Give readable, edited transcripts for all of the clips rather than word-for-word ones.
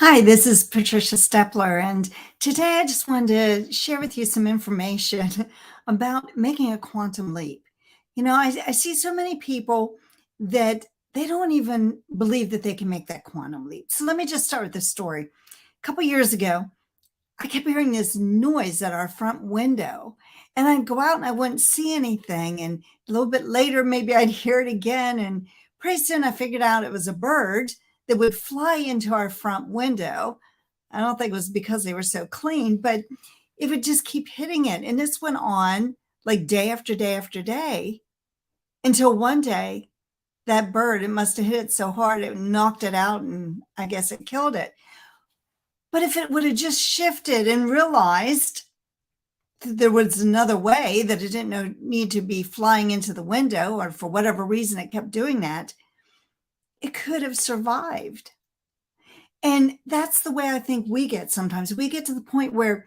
Hi, this is Patricia Stepler, and today I just wanted to share with you some information about making a quantum leap. I see so many people that they don't even believe that they can make that quantum leap. So let me just start with this story. A couple years ago, I kept hearing this noise at our front window, and I'd go out and I wouldn't see anything. And a little bit later, maybe I'd hear it again. And pretty soon I figured out it was a bird that would fly into our front window. I don't think it was because they were so clean, but it would just keep hitting it. And this went on like day after day after day until one day that bird, it must have hit it so hard, it knocked it out and I guess it killed it. But if it would have just shifted and realized that there was another way, that it didn't need to be flying into the window, or for whatever reason it kept doing that, it could have survived. And that's the way I think we get sometimes. We get to the point where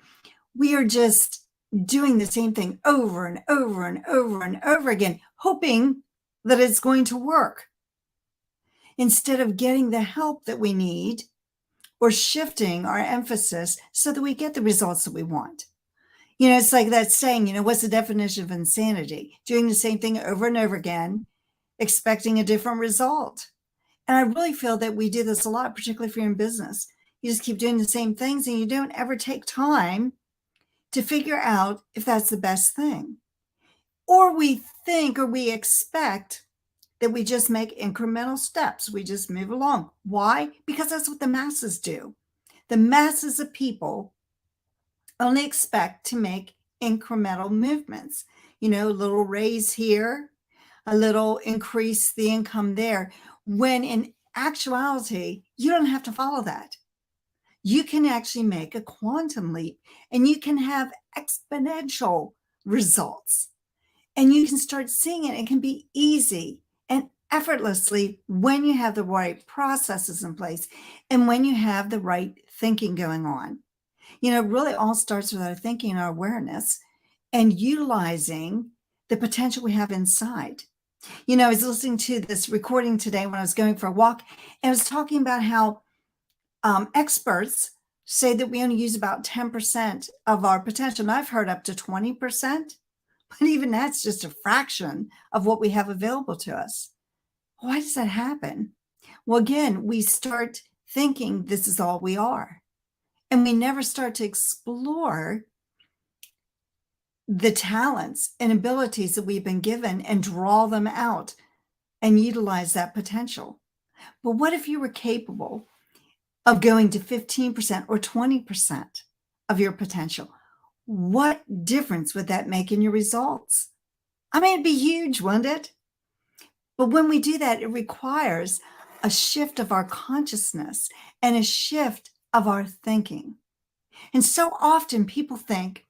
we are just doing the same thing over and over and over and over again, hoping that it's going to work, instead of getting the help that we need or shifting our emphasis so that we get the results that we want. It's like that saying, what's the definition of insanity? Doing the same thing over and over again, expecting a different result. And I really feel that we do this a lot, particularly if you're in business. You just keep doing the same things and you don't ever take time to figure out if that's the best thing. Or we think, or we expect that we just make incremental steps. We just move along. Why? Because that's what the masses do. The masses of people only expect to make incremental movements. A little raise here, a little increase the income there, when in actuality, you don't have to follow that. You can actually make a quantum leap and you can have exponential results. And you can start seeing it. It can be easy and effortlessly when you have the right processes in place and when you have the right thinking going on. It really all starts with our thinking and our awareness and utilizing the potential we have inside. I was listening to this recording today when I was going for a walk, and I was talking about how experts say that we only use about 10% of our potential. And I've heard up to 20%, but even that's just a fraction of what we have available to us. Why does that happen? Well, again, we start thinking this is all we are. And we never start to explore the talents and abilities that we've been given and draw them out and utilize that potential. But what if you were capable of going to 15% or 20% of your potential? What difference would that make in your results? I mean, it'd be huge, wouldn't it? But when we do that, it requires a shift of our consciousness and a shift of our thinking. And so often people think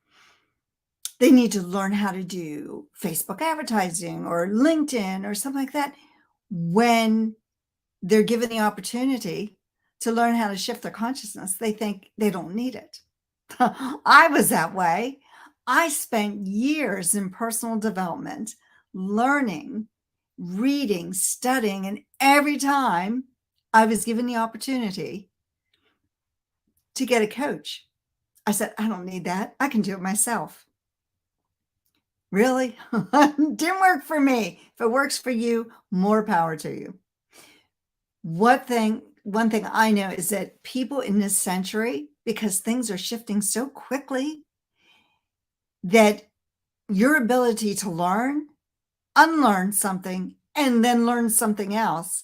they need to learn how to do Facebook advertising or LinkedIn or something like that, when they're given the opportunity to learn how to shift their consciousness. They think they don't need it. I was that way. I spent years in personal development, learning, reading, studying, and every time I was given the opportunity to get a coach, I said, I don't need that. I can do it myself. Really? Didn't work for me. If it works for you, more power to you. One thing I know is that people in this century, because things are shifting so quickly, that your ability to learn, unlearn something, and then learn something else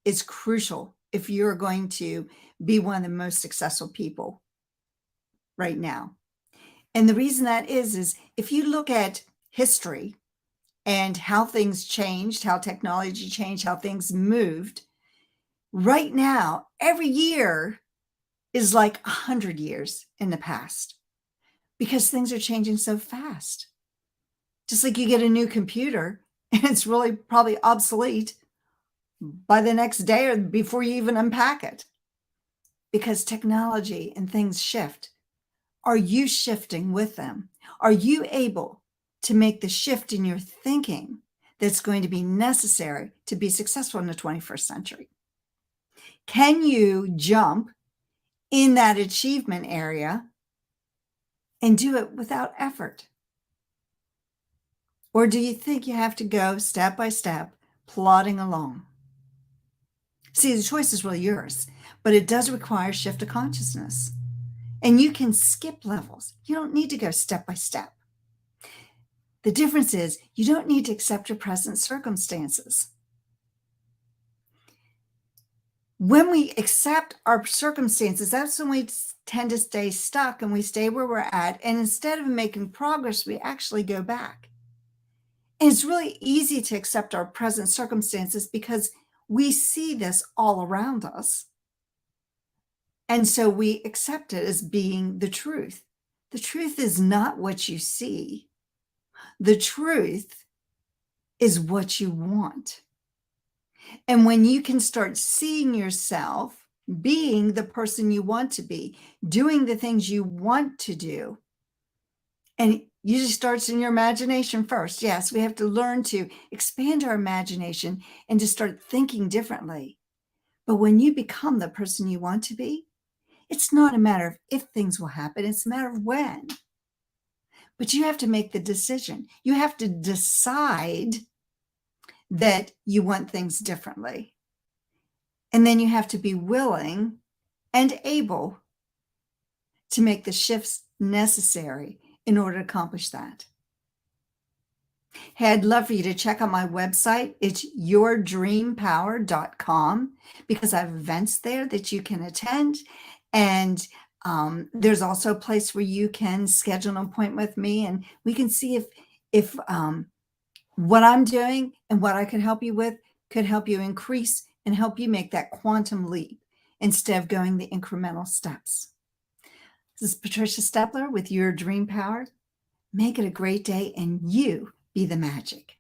is crucial if you're going to be one of the most successful people right now. And the reason that is if you look at history and how things changed, how technology changed, how things moved, right now, every year is like 100 years in the past, because things are changing so fast. Just like you get a new computer and it's really probably obsolete by the next day or before you even unpack it, because technology and things shift. Are you shifting with them? Are you able to make the shift in your thinking that's going to be necessary to be successful in the 21st century? Can you jump in that achievement area and do it without effort? Or do you think you have to go step by step, plodding along? See, the choice is really yours, but it does require a shift of consciousness. And you can skip levels. You don't need to go step by step. The difference is you don't need to accept your present circumstances. When we accept our circumstances, that's when we tend to stay stuck and we stay where we're at. And instead of making progress, we actually go back. And it's really easy to accept our present circumstances because we see this all around us. And so we accept it as being the truth. The truth is not what you see. The truth is what you want. And when you can start seeing yourself being the person you want to be, doing the things you want to do, and usually starts in your imagination first. Yes, we have to learn to expand our imagination and to start thinking differently. But when you become the person you want to be, it's not a matter of if things will happen, it's a matter of when. But you have to make the decision. You have to decide that you want things differently. And then you have to be willing and able to make the shifts necessary in order to accomplish that. Hey, I'd love for you to check out my website. It's yourdreampower.com because I have events there that you can attend. And there's also a place where you can schedule an appointment with me and we can see if what I'm doing and what I could help you with could help you increase and help you make that quantum leap instead of going the incremental steps. This is Patricia Stepler with Your Dream Power. Make it a great day and you be the magic.